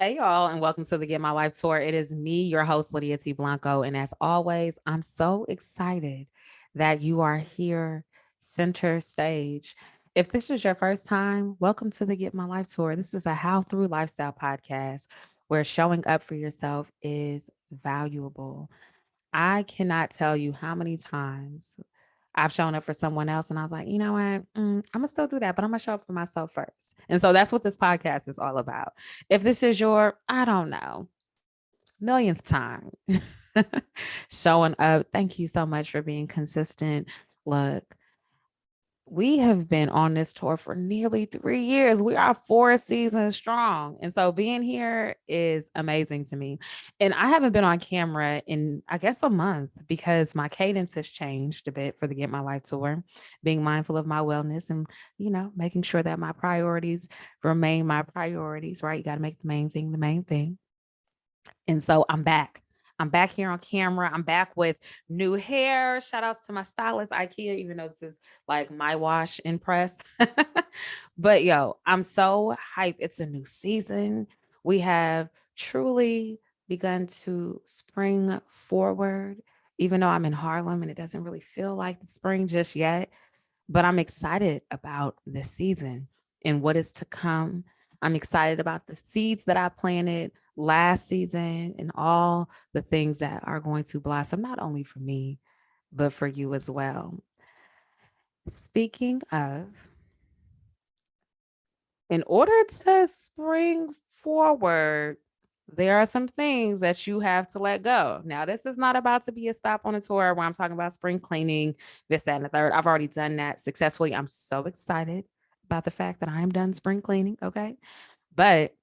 Hey, y'all, and welcome to the Get My Life Tour. It is me, your host, Lydia T. Blanco. And as always, I'm so excited that you are here, center stage. If this is your first time, welcome to the Get My Life Tour. This is a how through lifestyle podcast where showing up for yourself is valuable. I cannot tell you how many times I've shown up for someone else and I was like, you know what? I'm going to still do that, but I'm going to show up for myself first. And so that's what this podcast is all about. If this is your, I don't know, millionth time showing up, thank you so much for being consistent. Look, we have been on this tour for nearly 3 years. We are 4 seasons strong. And so being here is amazing to me. And I haven't been on camera in, I guess, a month because my cadence has changed a bit for the Get My Life tour, being mindful of my wellness and, making sure that my priorities remain my priorities, right? You got to make the main thing the main thing. And so I'm back. I'm back here on camera. I'm back with new hair. Shout outs to my stylist, IKEA, even though this is like my wash and press. But yo, I'm so hyped. It's a new season. We have truly begun to spring forward, even though I'm in Harlem and it doesn't really feel like the spring just yet. But I'm excited about this season and what is to come. I'm excited about the seeds that I planted last season and all the things that are going to blossom, not only for me, but for you as well. Speaking of, in order to spring forward, there are some things that you have to let go. Now, this is not about to be a stop on a tour where I'm talking about spring cleaning, this, that, and the third. I've already done that successfully. I'm so excited about the fact that I am done spring cleaning. Okay. But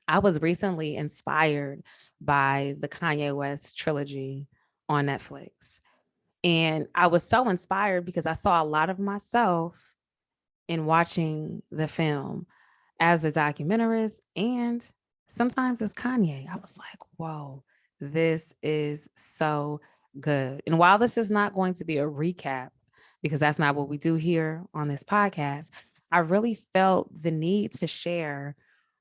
I was recently inspired by the Kanye West trilogy on Netflix. And I was so inspired because I saw a lot of myself in watching the film as a documentarist and sometimes as Kanye. I was like, whoa, this is so good. And while this is not going to be a recap, because that's not what we do here on this podcast, I really felt the need to share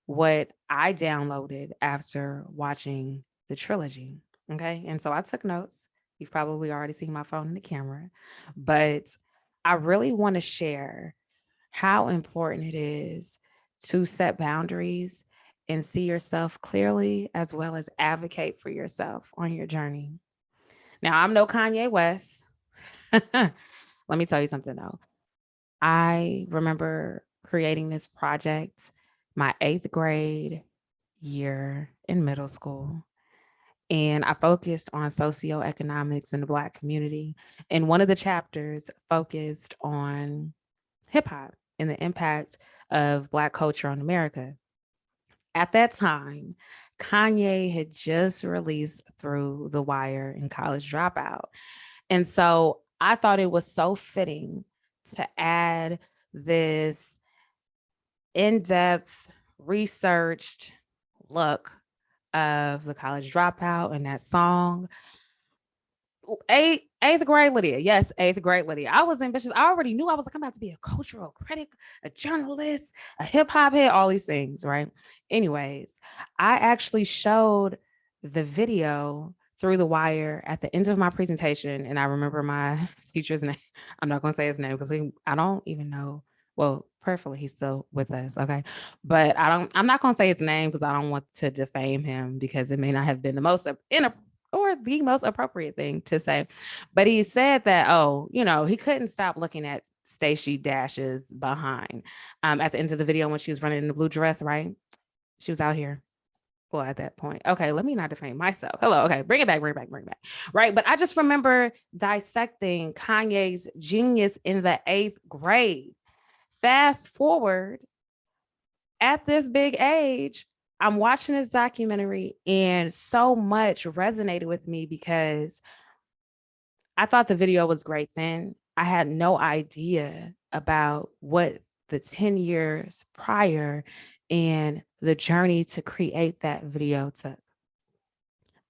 what I downloaded after watching the trilogy. Okay. And so I took notes. You've probably already seen my phone in the camera, but I really want to share how important it is to set boundaries and see yourself clearly, as well as advocate for yourself on your journey. Now, I'm no Kanye West. Let me tell you something though. I remember creating this project my eighth grade year in middle school. And I focused on socioeconomics in the Black community. And one of the chapters focused on hip hop and the impact of Black culture on America. At that time, Kanye had just released Through the Wire and College Dropout. And so I thought it was so fitting to add this in depth, researched look of the college dropout and that song. Eighth grade Lydia. Yes, eighth grade Lydia. I was ambitious. I already knew I was like, I'm about to be a cultural critic, a journalist, a hip hop head, all these things, right? Anyways, I actually showed the video Through the Wire at the end of my presentation. And I remember my teacher's name. I'm not going to say his name because I don't even know. Well, prayerfully, he's still with us. Okay. But I'm not going to say his name because I don't want to defame him because it may not have been the most or the most appropriate thing to say. But he said that, he couldn't stop looking at Stacey Dash's behind at the end of the video when she was running in the blue dress, right? She was out here. Well, at that point. Okay, let me not defame myself. Hello. Okay, bring it back, bring it back, bring it back. Right. But I just remember dissecting Kanye's genius in the eighth grade. Fast forward at this big age, I'm watching this documentary and so much resonated with me because I thought the video was great then. I had no idea about what the 10 years prior and the journey to create that video took.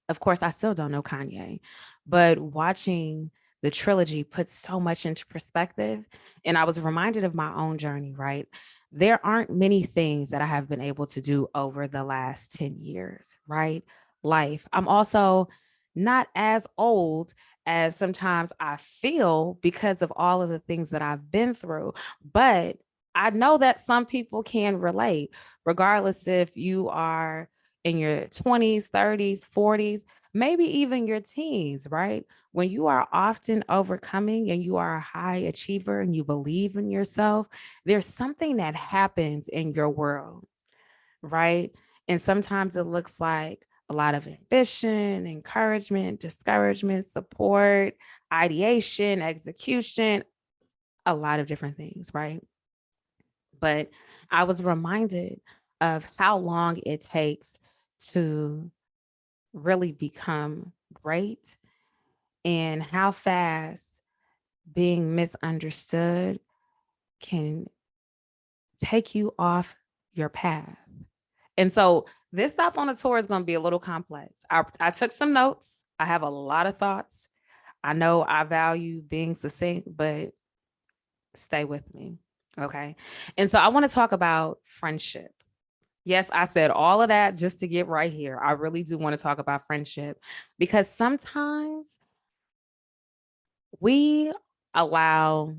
Of course, I still don't know Kanye, but watching the trilogy puts so much into perspective. And I was reminded of my own journey, right? There aren't many things that I have been able to do over the last 10 years, right? Life. I'm also not as old as sometimes I feel because of all of the things that I've been through. But I know that some people can relate, regardless if you are in your 20s, 30s, 40s, maybe even your teens, right? When you are often overcoming and you are a high achiever and you believe in yourself, there's something that happens in your world, right? And sometimes it looks like a lot of ambition, encouragement, discouragement, support, ideation, execution, a lot of different things, right? But I was reminded of how long it takes to really become great and how fast being misunderstood can take you off your path. And so this stop on a tour is going to be a little complex. I took some notes. I have a lot of thoughts. I know I value being succinct, but stay with me. Okay. And so I want to talk about friendship. Yes, I said all of that just to get right here. I really do want to talk about friendship because sometimes we allow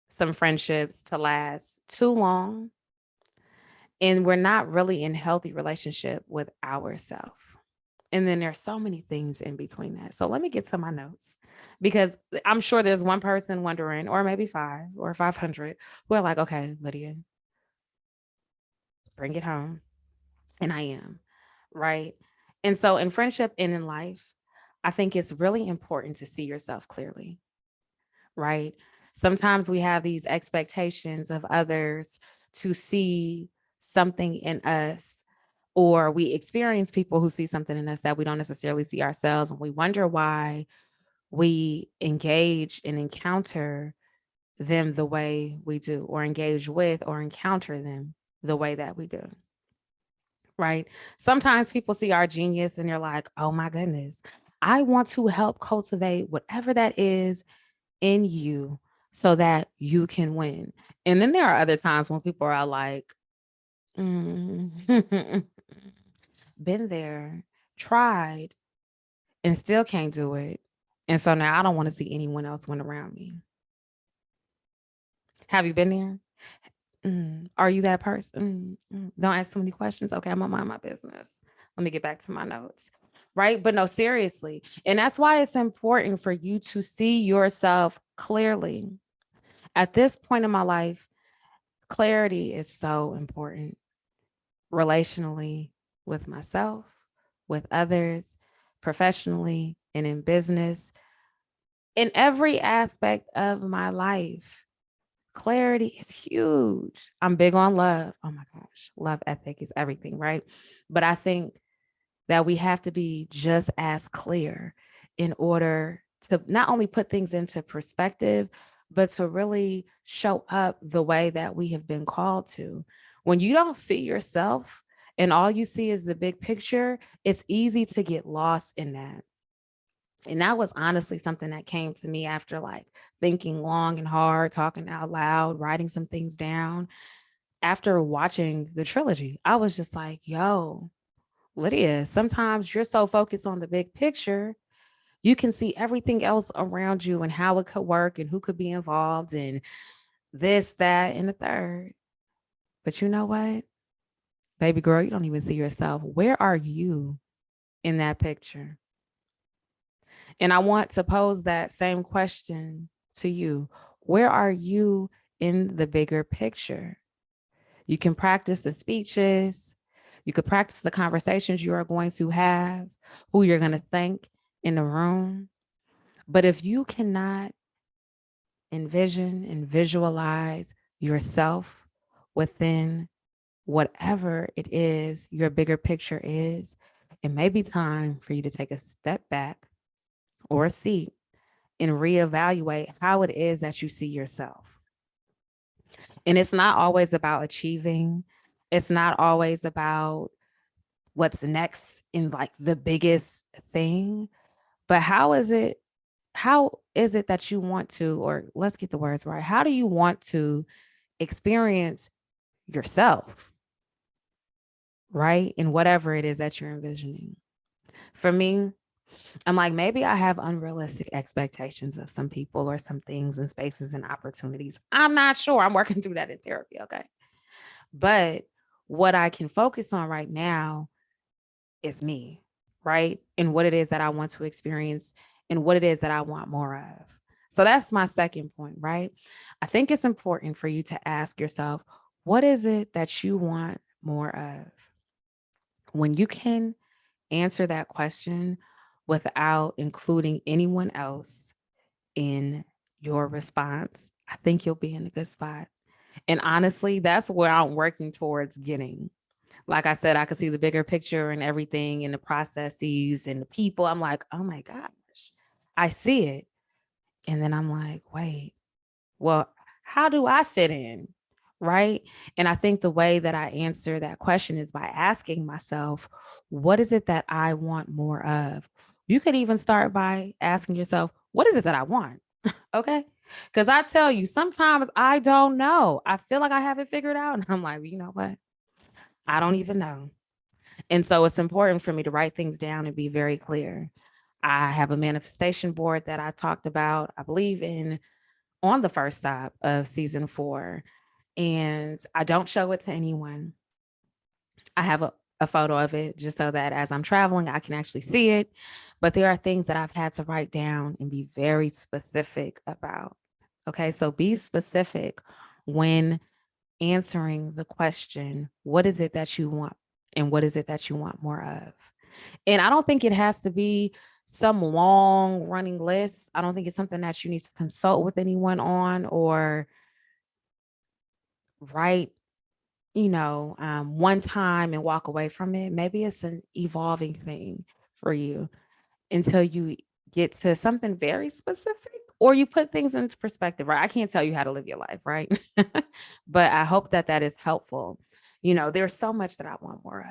some friendships to last too long and we're not really in healthy relationship with ourselves. And then there's so many things in between that. So let me get to my notes because I'm sure there's one person wondering, or maybe 5 or 500 who are like, okay, Lydia, bring it home. And I am, right? And so in friendship and in life, I think it's really important to see yourself clearly, right? Sometimes we have these expectations of others to see something in us, or we experience people who see something in us that we don't necessarily see ourselves. And we wonder why we engage and encounter them the way we do, or engage with or encounter them the way that we do. Right. Sometimes people see our genius and they're like, oh my goodness, I want to help cultivate whatever that is in you so that you can win. And then there are other times when people are like, mm, been there, tried, and still can't do it. And so now I don't want to see anyone else win around me. Have you been there? Are you that person? Don't ask too many questions. Okay, I'm gonna mind my business. Let me get back to my notes. Right. But no, seriously. And that's why it's important for you to see yourself clearly. At this point in my life, clarity is so important relationally with myself, with others, professionally, and in business, in every aspect of my life. Clarity is huge. I'm big on love. Oh my gosh, love ethic is everything, right? But I think that we have to be just as clear in order to not only put things into perspective, but to really show up the way that we have been called to. When you don't see yourself and all you see is the big picture, it's easy to get lost in that. And that was honestly something that came to me after like thinking long and hard, talking out loud, writing some things down. After watching the trilogy, I was just like, yo, Lydia, sometimes you're so focused on the big picture, you can see everything else around you and how it could work and who could be involved and this, that, and the third. But you know what? Baby girl, you don't even see yourself. Where are you in that picture? And I want to pose that same question to you. Where are you in the bigger picture? You can practice the speeches. You could practice the conversations you are going to have, who you're going to thank in the room. But if you cannot envision and visualize yourself within whatever it is your bigger picture is, it may be time for you to take a step back or a seat and reevaluate how it is that you see yourself. And it's not always about achieving. It's not always about what's next in like the biggest thing, but how is it that you want to, or let's get the words right. How do you want to experience yourself, right? And whatever it is that you're envisioning. For me, I'm like, maybe I have unrealistic expectations of some people or some things and spaces and opportunities. I'm not sure. I'm working through that in therapy. Okay. But what I can focus on right now is me, right? And what it is that I want to experience and what it is that I want more of. So that's my second point, right? I think it's important for you to ask yourself, what is it that you want more of? When you can answer that question without including anyone else in your response, I think you'll be in a good spot. And honestly, that's where I'm working towards getting. Like I said, I could see the bigger picture and everything and the processes and the people. I'm like, oh my gosh, I see it. And then I'm like, wait, well, how do I fit in? Right. And I think the way that I answer that question is by asking myself, what is it that I want more of? You could even start by asking yourself, what is it that I want? Okay. Because I tell you, sometimes I don't know. I feel like I have it figured out. And I'm like, well, you know what? I don't even know. And so it's important for me to write things down and be very clear. I have a manifestation board that I talked about, I believe in on the first stop of season 4. And I don't show it to anyone. I have a photo of it just so that as I'm traveling, I can actually see it. But there are things that I've had to write down and be very specific about. Okay. So be specific when answering the question, what is it that you want? And what is it that you want more of? And I don't think it has to be some long running list. I don't think it's something that you need to consult with anyone on or write, one time and walk away from it. Maybe it's an evolving thing for you until you get to something very specific or you put things into perspective, right? I can't tell you how to live your life, right? But I hope that that is helpful. There's so much that I want more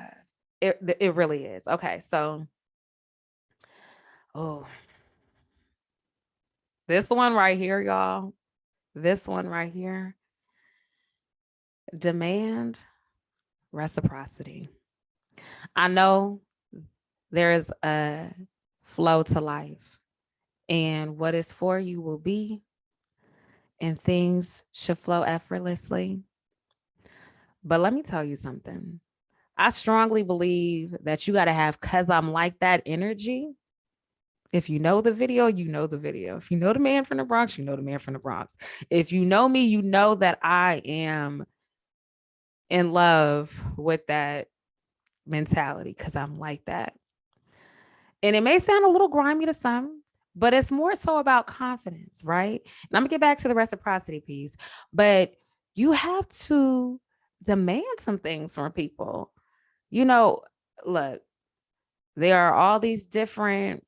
of. It really is. Okay. So, oh, this one right here, y'all. This one right here. Demand reciprocity. I know there is a flow to life, and what is for you will be, and things should flow effortlessly. But let me tell you something. I strongly believe that you got to have cuz I'm like that energy. If you know the video, you know the video. If you know the man from the Bronx, you know the man from the Bronx. If you know me, you know that I am in love with that mentality because I'm like that. And it may sound a little grimy to some, but it's more so about confidence, right? And I'm gonna get back to the reciprocity piece, but you have to demand some things from people. You know, look, there are all these different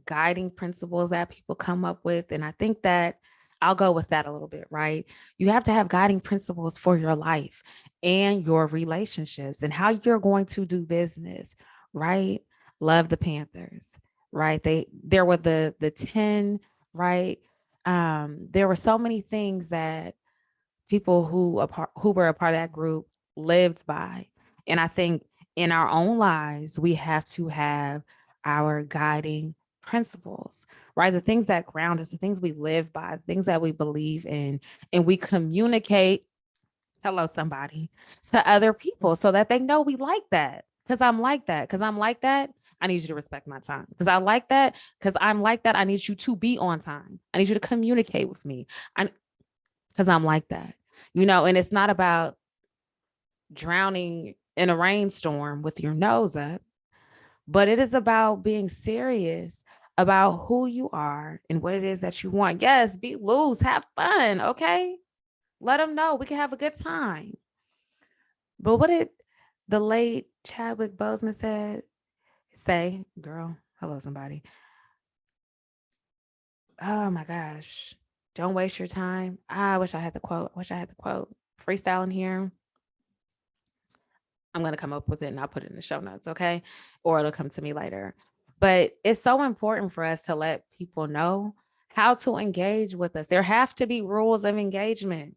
guiding principles that people come up with. And I think that I'll go with that a little bit, right? You have to have guiding principles for your life and your relationships and how you're going to do business, right? Love the Panthers, right? There were the 10, right? There were so many things that people who were a part of that group lived by. And I think in our own lives, we have to have our guiding principles, right? The things that ground us, the things we live by, the things that we believe in, and we communicate, hello, somebody, to other people so that they know we like that. Because I'm like that. Because I'm like that. I need you to respect my time. Because I like that. Because I'm like that. I need you to be on time. I need you to communicate with me. Because I'm like that, and it's not about drowning in a rainstorm with your nose up, but it is about being serious about who you are and what it is that you want. Yes, be loose, have fun. Okay. Let them know we can have a good time. But what did the late Chadwick Boseman say, girl, hello, somebody. Oh my gosh. Don't waste your time. I wish I had the quote. Freestyling here. I'm going to come up with it and I'll put it in the show notes. Okay. Or it'll come to me later. But it's so important for us to let people know how to engage with us. There have to be rules of engagement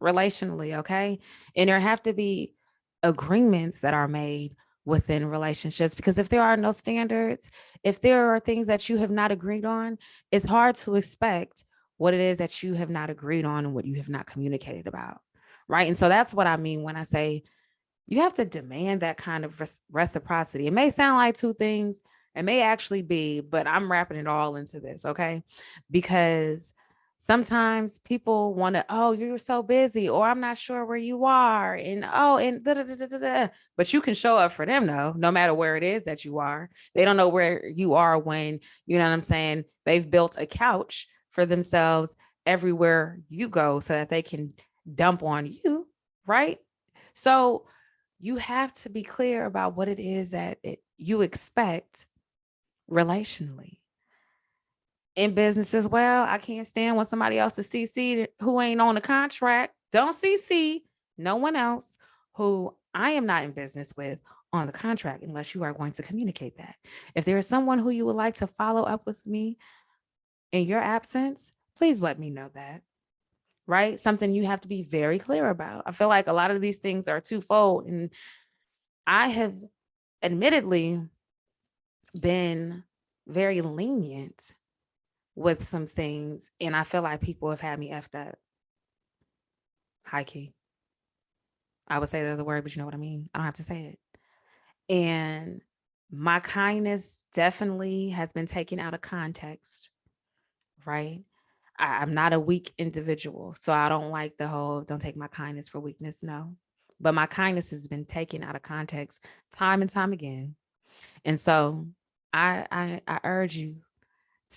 relationally, okay? And there have to be agreements that are made within relationships, because if there are no standards, if there are things that you have not agreed on, it's hard to expect what it is that you have not agreed on and what you have not communicated about. Right. And so that's what I mean when I say you have to demand that kind of reciprocity. It may sound like two things, it may actually be, but I'm wrapping it all into this, okay? Because sometimes people want to, oh, you're so busy, or I'm not sure where you are, and oh, and da da da da da. Da. But you can show up for them though, no matter where it is that you are. They don't know where you are when, you know what I'm saying? They've built a couch for themselves everywhere you go so that they can dump on you, right? So you have to be clear about what it is that you expect relationally. In business as well, I can't stand when somebody else is CC who ain't on the contract. Don't CC no one else who I am not in business with on the contract unless you are going to communicate that. If there is someone who you would like to follow up with me in your absence, please let me know that. Right? Something you have to be very clear about. I feel like a lot of these things are twofold, and I have admittedly been very lenient with some things, and I feel like people have had me effed up. High key. I would say the other word, but you know what I mean. I don't have to say it. And my kindness definitely has been taken out of context, right? I'm not a weak individual, so I don't like the whole "don't take my kindness for weakness." No, but my kindness has been taken out of context time and time again, and so I urge you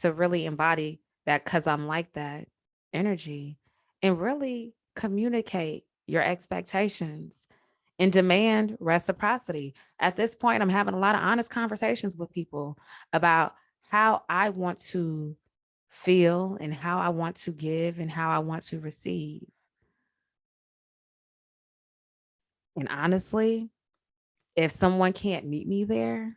to really embody that, because I'm like that energy, and really communicate your expectations and demand reciprocity. At this point, I'm having a lot of honest conversations with people about how I want to feel and how I want to give and how I want to receive. And honestly, if someone can't meet me there,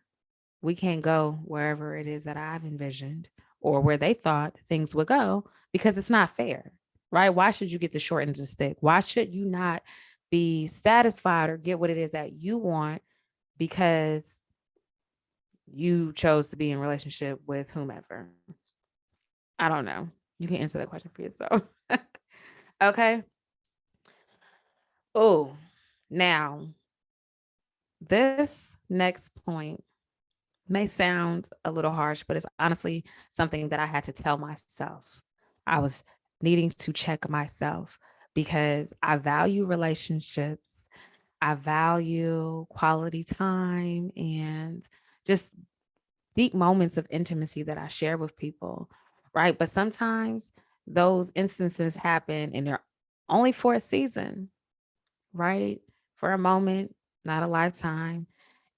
we can't go wherever it is that I've envisioned or where they thought things would go, because it's not fair, right? Why should you get the short end of the stick? Why should you not be satisfied or get what it is that you want because you chose to be in relationship with whomever? I don't know. You can answer that question for yourself. Okay. Oh, now this next point may sound a little harsh, but it's honestly something that I had to tell myself. I was needing to check myself because I value relationships. I value quality time and just deep moments of intimacy that I share with people, right? But sometimes those instances happen and they're only for a season, right? For a moment, not a lifetime.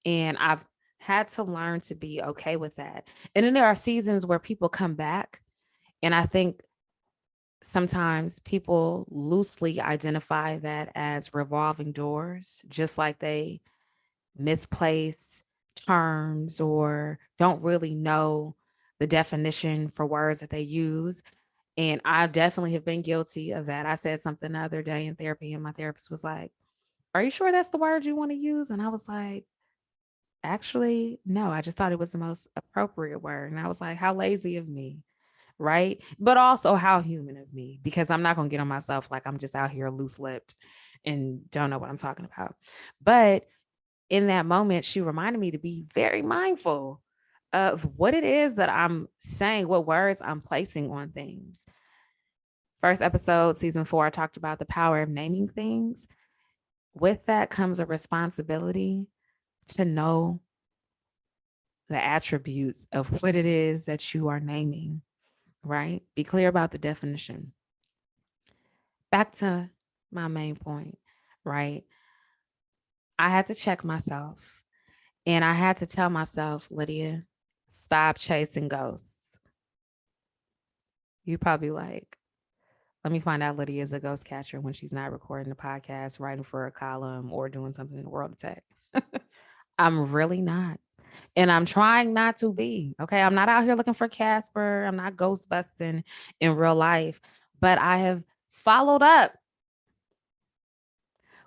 And I've had to learn to be okay with that. And then there are seasons where people come back. And I think sometimes people loosely identify that as revolving doors, just like they misplace terms or don't really know the definition for words that they use. And I definitely have been guilty of that. I said something the other day in therapy, and my therapist was like, "Are you sure that's the word you want to use?" And I was like, "Actually, no, I just thought it was the most appropriate word." And I was like, "How lazy of me." Right. But also how human of me, because I'm not going to get on myself like I'm just out here loose lipped and don't know what I'm talking about. But in that moment, she reminded me to be very mindful of what it is that I'm saying, what words I'm placing on things. First episode, season 4, I talked about the power of naming things. With that comes a responsibility to know the attributes of what it is that you are naming, right? Be clear about the definition. Back to my main point, right? I had to check myself and I had to tell myself, Lydia, stop chasing ghosts. You probably like, let me find out Lydia is a ghost catcher when she's not recording a podcast, writing for a column, or doing something in the world of tech. I'm really not. And I'm trying not to be. Okay. I'm not out here looking for Casper. I'm not ghost busting in real life, but I have followed up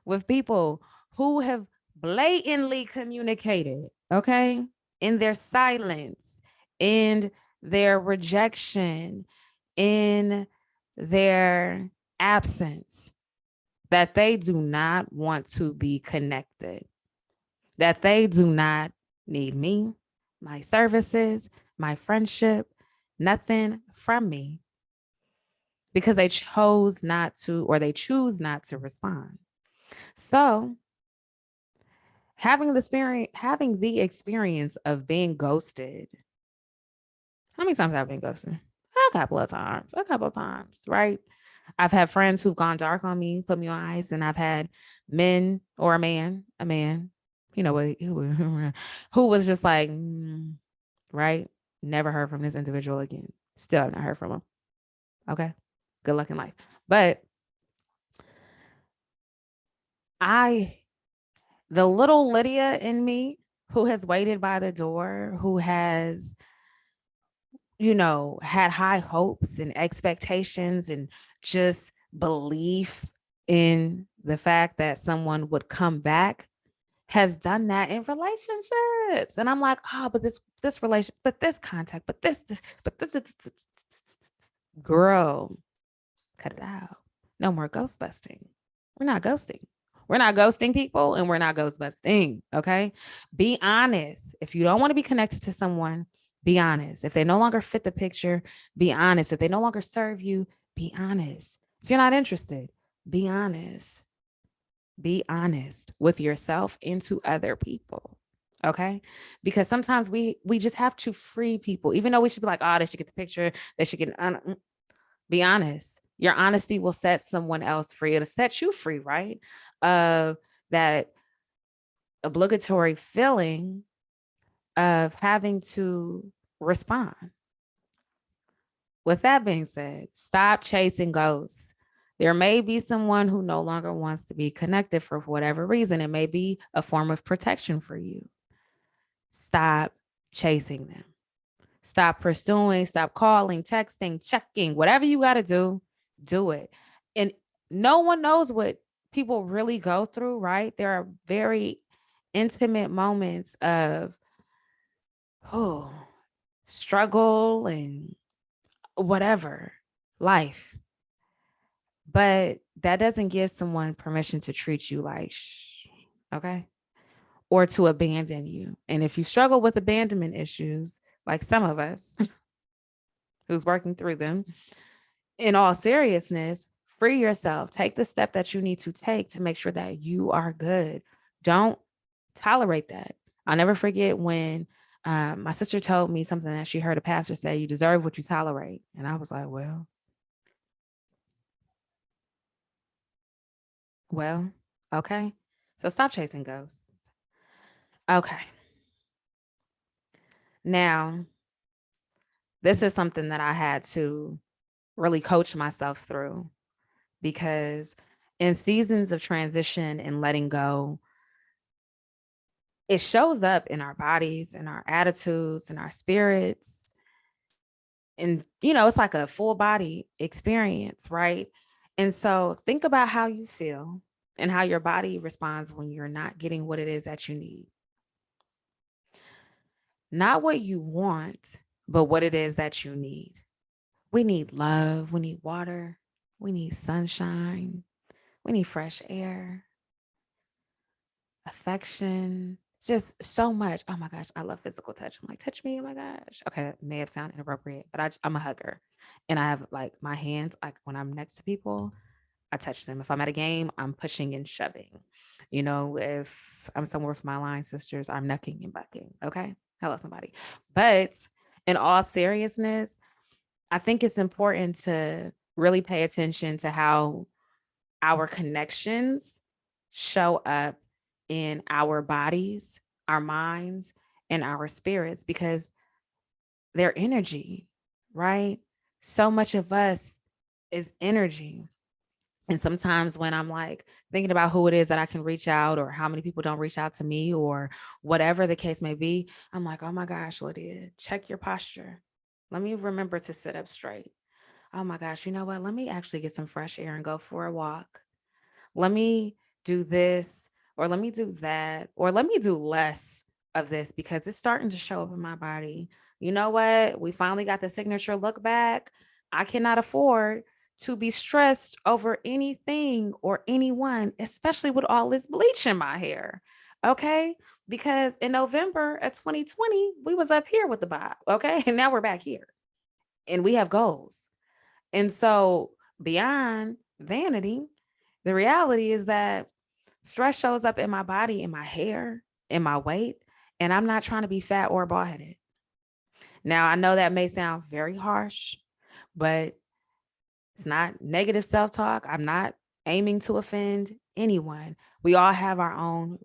with people who have blatantly communicated, okay, in their silence, in their rejection, in their absence, that they do not want to be connected, that they do not need me, my services, my friendship, nothing from me because they chose not to, or they choose not to respond. So having the experience of being ghosted. How many times have I been ghosted? A couple of times, right? I've had friends who've gone dark on me, put me on ice, and I've had men or a man, you know, who was just like, right? Never heard from this individual again. Still have not heard from him. Okay. Good luck in life. But the little Lydia in me who has waited by the door, who has, had high hopes and expectations and just belief in the fact that someone would come back, has done that in relationships. And I'm like, oh, but this relation, but this contact, but this, girl, cut it out. No more ghost busting. We're not ghosting. We're not ghosting people, and we're not ghost busting. Okay. Be honest. If you don't want to be connected to someone, be honest. If they no longer fit the picture, be honest. If they no longer serve you, be honest. If you're not interested, be honest. Be honest with yourself and to other people. Okay. Because sometimes we just have to free people, even though we should be like, oh, they should get the picture. They should get, be honest. Your honesty will set someone else free. It'll set you free, right? Of that obligatory feeling of having to respond. With that being said, stop chasing ghosts. There may be someone who no longer wants to be connected for whatever reason. It may be a form of protection for you. Stop chasing them. Stop pursuing, stop calling, texting, checking, whatever you got to do it. And no one knows what people really go through, right? There are very intimate moments of struggle and whatever, life. But that doesn't give someone permission to treat you like okay? Or to abandon you. And if you struggle with abandonment issues, like some of us who's working through them, in all seriousness, free yourself. Take the step that you need to take to make sure that you are good. Don't tolerate that. I'll never forget when my sister told me something that she heard a pastor say, you deserve what you tolerate. And I was like, well, okay. So stop chasing ghosts. Okay. Now, this is something that I had to really coach myself through because in seasons of transition and letting go, it shows up in our bodies, in our attitudes, in our spirits. And, it's like a full body experience, right? And so think about how you feel and how your body responds when you're not getting what it is that you need. Not what you want, but what it is that you need. We need love. We need water. We need sunshine. We need fresh air, affection, just so much. Oh my gosh, I love physical touch. I'm like, touch me. Oh my gosh. Okay, that may have sounded inappropriate, but I'm a hugger. And I have like my hands, like when I'm next to people, I touch them. If I'm at a game, I'm pushing and shoving. If I'm somewhere with my line sisters, I'm knucking and bucking. Okay. Hello, somebody. But in all seriousness, I think it's important to really pay attention to how our connections show up in our bodies, our minds, and our spirits because they're energy, right? So much of us is energy. And sometimes when I'm like thinking about who it is that I can reach out, or how many people don't reach out to me, or whatever the case may be, I'm like, oh my gosh, Lydia, check your posture. Let me remember to sit up straight. Oh my gosh, you know what? Let me actually get some fresh air and go for a walk. Let me do this, or let me do that, or let me do less of this because it's starting to show up in my body. You know what? We finally got the signature look back. I cannot afford to be stressed over anything or anyone, especially with all this bleach in my hair. Okay? Because in November of 2020, we was up here with the vibe. Okay? And now we're back here and we have goals. And so, beyond vanity, the reality is that stress shows up in my body, in my hair, in my weight, and I'm not trying to be fat or bald headed. Now, I know that may sound very harsh, but it's not negative self talk. I'm not aiming to offend anyone. We all have our own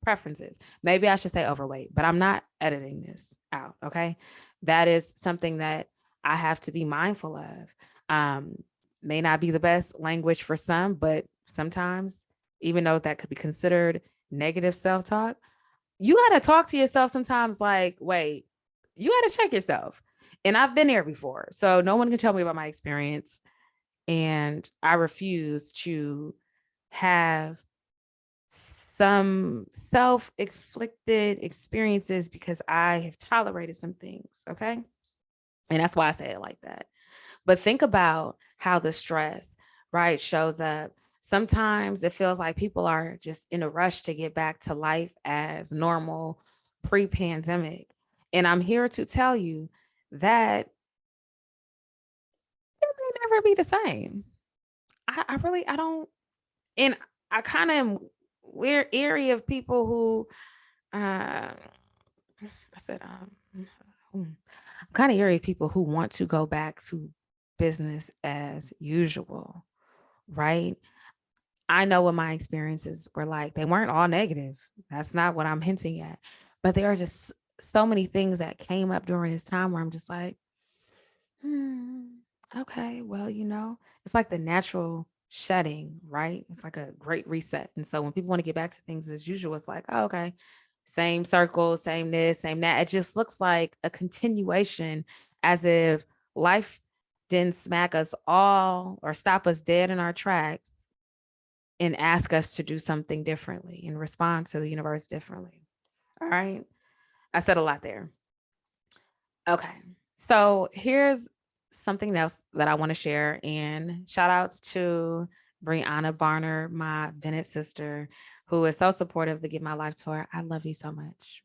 preferences. Maybe I should say overweight, but I'm not editing this out. Okay. That is something that I have to be mindful of. Um, may not be the best language for some, but sometimes, even though that could be considered negative self talk, you got to talk to yourself sometimes like, wait, you got to check yourself. And I've been there before. So no one can tell me about my experience. And I refuse to have some self-inflicted experiences because I have tolerated some things. Okay. And that's why I say it like that. But think about how the stress, right, shows up. Sometimes it feels like people are just in a rush to get back to life as normal pre-pandemic. And I'm here to tell you that it may never be the same. I really, I don't, and I kind of am we're eerie of people who, I said, I'm kind of eerie of people who want to go back to business as usual, right? I know what my experiences were like. They weren't all negative. That's not what I'm hinting at. But there are just so many things that came up during this time where I'm just like, hmm, okay, well, it's like the natural shedding, right? It's like a great reset. And so when people want to get back to things as usual, it's like, oh, okay, same circle, same this, same that. It just looks like a continuation, as if life didn't smack us all or stop us dead in our tracks and ask us to do something differently and respond to the universe differently. All right. I said a lot there. Okay. So here's something else that I want to share. And shout outs to Brianna Barner, my Bennett sister, who is so supportive to Get My Life tour. I love you so much.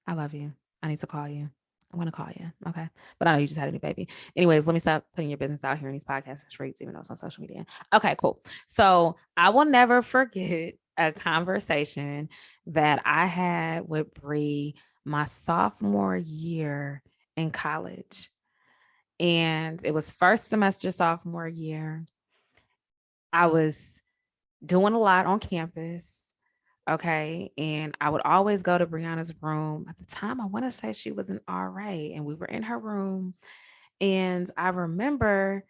I love you. I need to call you. I'm going to call you. Okay. But I know you just had a new baby. Anyways, let me stop putting your business out here in these podcasts and streets, even though it's on social media. Okay, cool. So I will never forget a conversation that I had with Bree my sophomore year in college. And it was first semester sophomore year. I was doing a lot on campus. Okay. And I would always go to Brianna's room. At the time, I want to say she was an RA, and we were in her room. And I remember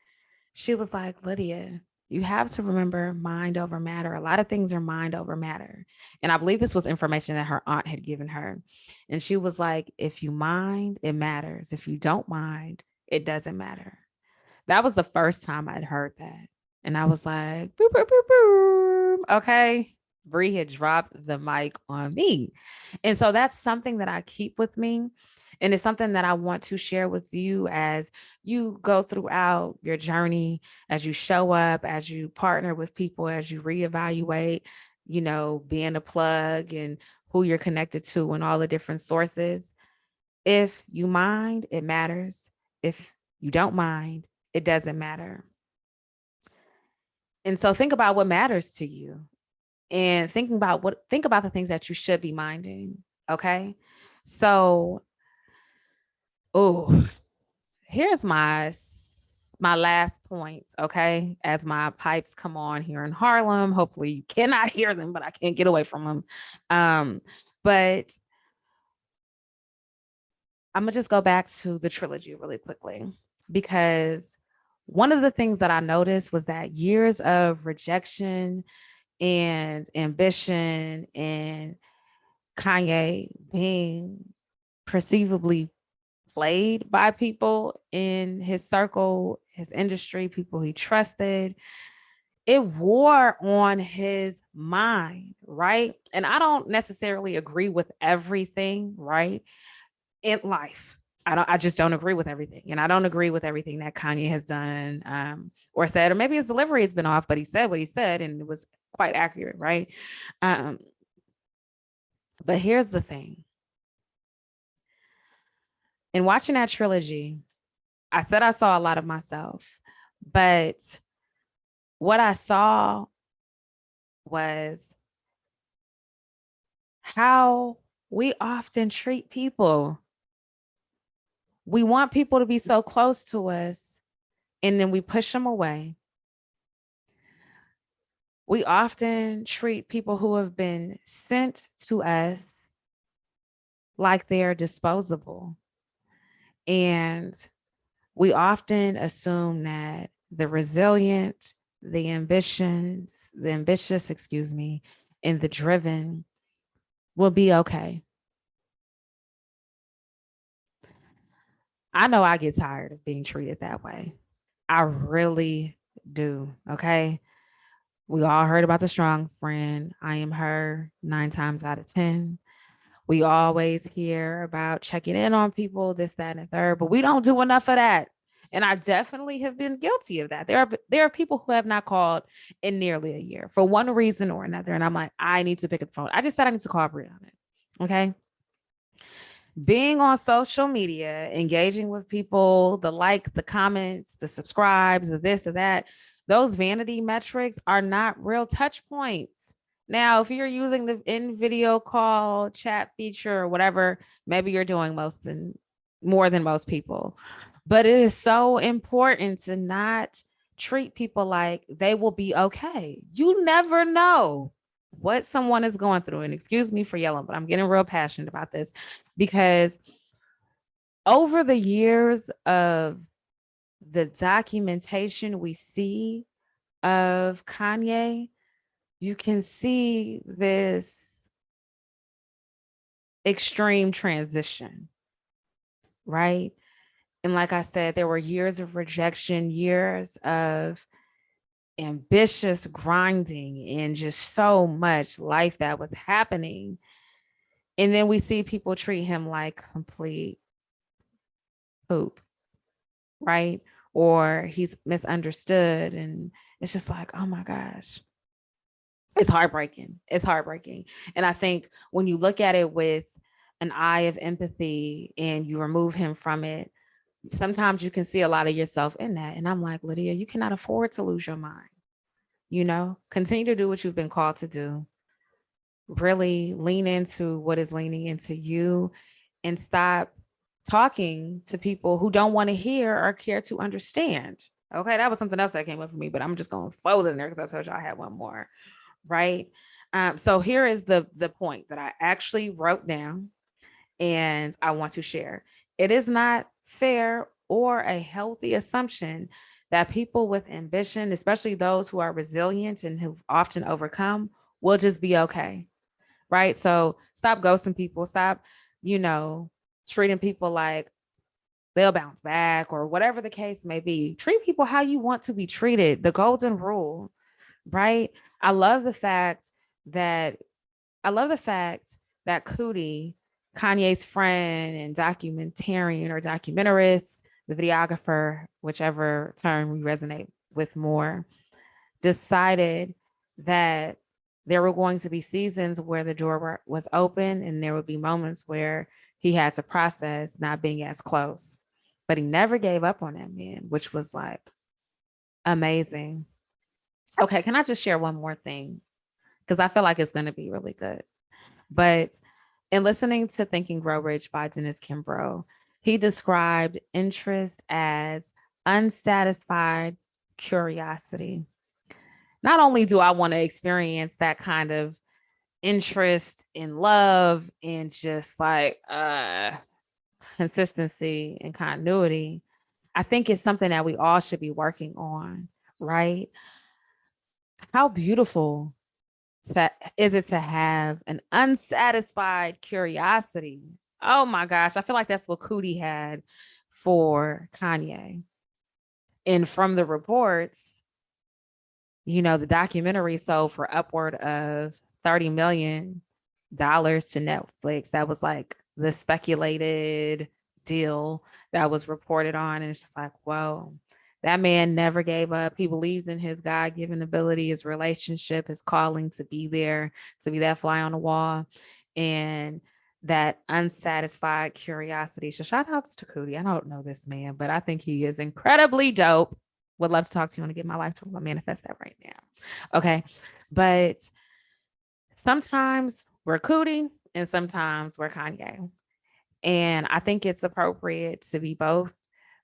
she was like, Lydia, you have to remember mind over matter. A lot of things are mind over matter. And I believe this was information that her aunt had given her. And she was like, if you mind, it matters. If you don't mind, it doesn't matter. That was the first time I'd heard that. And I was like, boop, boop, boop, boop. Okay. Bree had dropped the mic on me. And so that's something that I keep with me. And it's something that I want to share with you as you go throughout your journey, as you show up, as you partner with people, as you reevaluate, being a plug and who you're connected to and all the different sources. If you mind, it matters. If you don't mind, it doesn't matter. And so think about what matters to you, and think about the things that you should be minding. Okay. So, oh, here's my last point. Okay. As my pipes come on here in Harlem, hopefully you cannot hear them, but I can't get away from them. But I'm gonna just go back to the trilogy really quickly, because one of the things that I noticed was that years of rejection and ambition and Kanye being perceivably played by people in his circle, his industry, people he trusted, it wore on his mind, right? And I don't necessarily agree with everything, right? In life. I just don't agree with everything. And I don't agree with everything that Kanye has done or said, or maybe his delivery has been off, but he said what he said and it was quite accurate, right? Um, but here's the thing. In watching that trilogy, I said I saw a lot of myself, but what I saw was how we often treat people. We want people to be so close to us, and then we push them away. We often treat people who have been sent to us like they're disposable. And we often assume that the resilient, the ambitious, and the driven will be okay. I know I get tired of being treated that way. I really do. Okay. We all heard about the strong friend. I am her 9 times out of 10. We always hear about checking in on people, this, that, and the third, but we don't do enough of that. And I definitely have been guilty of that. There are people who have not called in nearly a year for one reason or another. And I'm like, I need to pick up the phone. I just said I need to call Brianna. Okay. Being on social media, engaging with people, the likes, the comments, the subscribes, the this, or that, those vanity metrics are not real touch points. Now, if you're using the in video call chat feature or whatever, maybe you're doing more than most people. But it is so important to not treat people like they will be okay. You never know what someone is going through. And excuse me for yelling, but I'm getting real passionate about this because over the years of the documentation we see of Kanye, you can see this extreme transition, right? And like I said, there were years of rejection, years of ambitious grinding, and just so much life that was happening. And then we see people treat him like complete poop, right? Or he's misunderstood. And it's just like, oh my gosh. It's heartbreaking. It's heartbreaking. And I think when you look at it with an eye of empathy and you remove him from it, sometimes you can see a lot of yourself in that. And I'm like, Lydia, you cannot afford to lose your mind. Continue to do what you've been called to do. Really lean into what is leaning into you and stop talking to people who don't want to hear or care to understand. Okay, that was something else that came up for me, but I'm just going to fold in there because I told you I had one more. Right. So here is the point that I actually wrote down and I want to share. It is not fair or a healthy assumption that people with ambition, especially those who are resilient and who've often overcome, will just be okay. Right. So stop ghosting people. Stop, treating people like they'll bounce back or whatever the case may be. Treat people how you want to be treated. The golden rule. Right. I love the fact that Cootie, Kanye's friend and documentarian or documentarist, the videographer, whichever term you resonate with more, decided that there were going to be seasons where the door was open and there would be moments where he had to process not being as close. But he never gave up on that man, which was like amazing. Okay, can I just share one more thing? Because I feel like it's going to be really good. But in listening to Think and Grow Rich by Dennis Kimbro, he described interest as unsatisfied curiosity. Not only do I want to experience that kind of interest in love and just like consistency and continuity, I think it's something that we all should be working on, right? How beautiful is it to have an unsatisfied curiosity? Oh my gosh, I feel like that's what Cootie had for Kanye. And from the reports, the documentary sold for upward of $30 million to Netflix. That was like the speculated deal that was reported on. And it's just like, whoa, that man never gave up. He believed in his God given ability, his relationship, his calling to be there, to be that fly on the wall, and that unsatisfied curiosity. So shout outs to Cootie. I don't know this man, but I think he is incredibly dope. Would love to talk to you. Want to get my life to manifest that right now. Okay. But sometimes we're Cootie and sometimes we're Kanye. And I think it's appropriate to be both,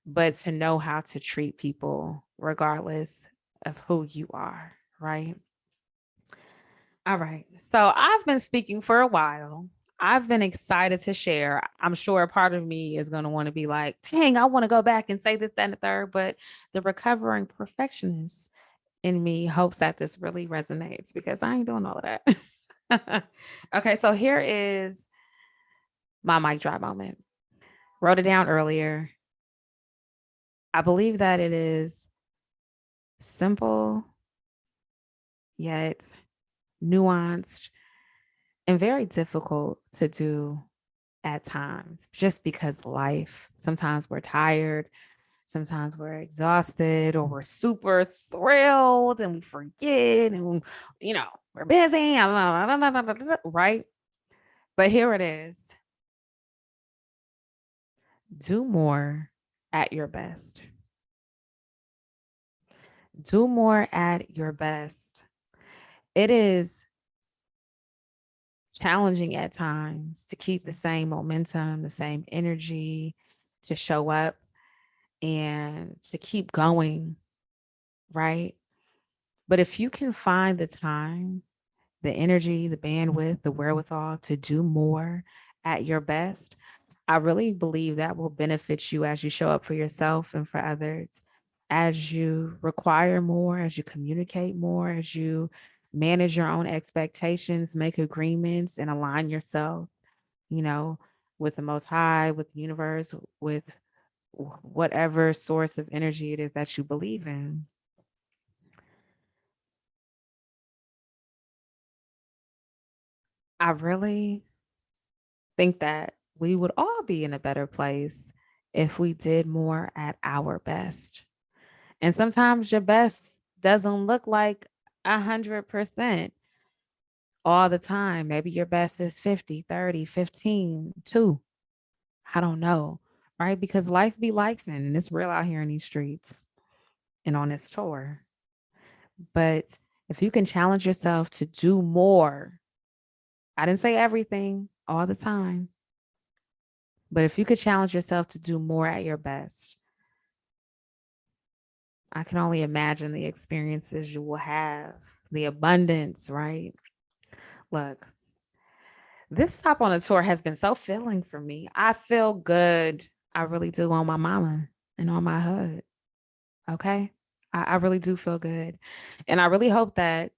but to know how to treat people regardless of who you are. Right. All right. So I've been speaking for a while. I've been excited to share. I'm sure a part of me is going to want to be like, dang, I want to go back and say this, that, and the third. But the recovering perfectionist in me hopes that this really resonates because I ain't doing all of that. Okay. So here is my mic drop moment. Wrote it down earlier. I believe that it is simple, yet nuanced and very difficult to do at times, just because life, sometimes we're tired, sometimes we're exhausted, or we're super thrilled and we forget and, we're busy, right? But here it is. Do more at your best. Do more at your best. It is challenging at times to keep the same momentum, the same energy, to show up and to keep going, right? But if you can find the time, the energy, the bandwidth, the wherewithal to do more at your best, I really believe that will benefit you as you show up for yourself and for others, as you require more, as you communicate more, as you manage your own expectations, make agreements, and align yourself, you know, with the Most High, with the universe, with whatever source of energy it is that you believe in. I really think that we would all be in a better place if we did more at our best. And sometimes your best doesn't look like 100% all the time. Maybe your best is 50, 30, 15, 2. I don't know. Right. Because life be life and it's real out here in these streets and on this tour. But if you can challenge yourself to do more, I didn't say everything all the time, but if you could challenge yourself to do more at your best, I can only imagine the experiences you will have, the abundance, right? Look, this stop on a tour has been so filling for me. I feel good. I really do on my mama and on my hood. Okay. I really do feel good. And I really hope that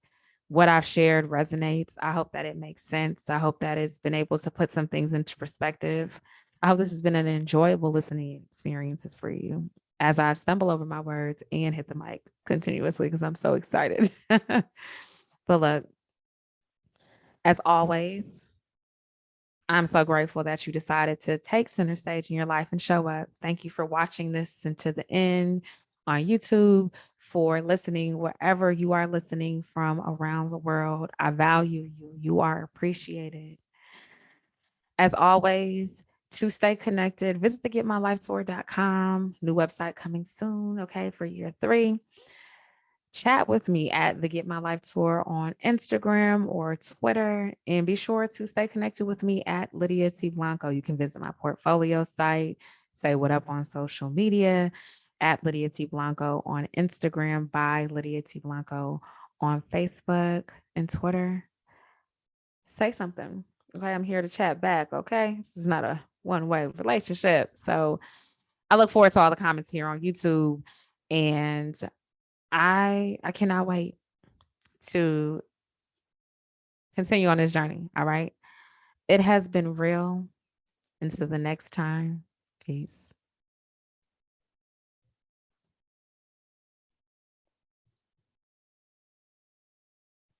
what I've shared resonates. I hope that it makes sense. I hope that it's been able to put some things into perspective. I hope this has been an enjoyable listening experiences for you as I stumble over my words and hit the mic continuously because I'm so excited. But look, as always, I'm so grateful that you decided to take center stage in your life and show up. Thank you for watching this until the end on YouTube, for listening wherever you are listening from around the world. I value you. You are appreciated. As always, to stay connected, visit the getmylifetour.com. New website coming soon, okay, for year 3. Chat with me at the Get My Life Tour on Instagram or Twitter. And be sure to stay connected with me at Lydia T. Blanco. You can visit my portfolio site, say what up on social media at Lydia T. Blanco on Instagram, by Lydia T. Blanco on Facebook and Twitter. Say something. Okay, I'm here to chat back. Okay, this is not a one-way relationship. So I look forward to all the comments here on YouTube, and I cannot wait to continue on this journey. All right. It has been real. Until the next time, peace.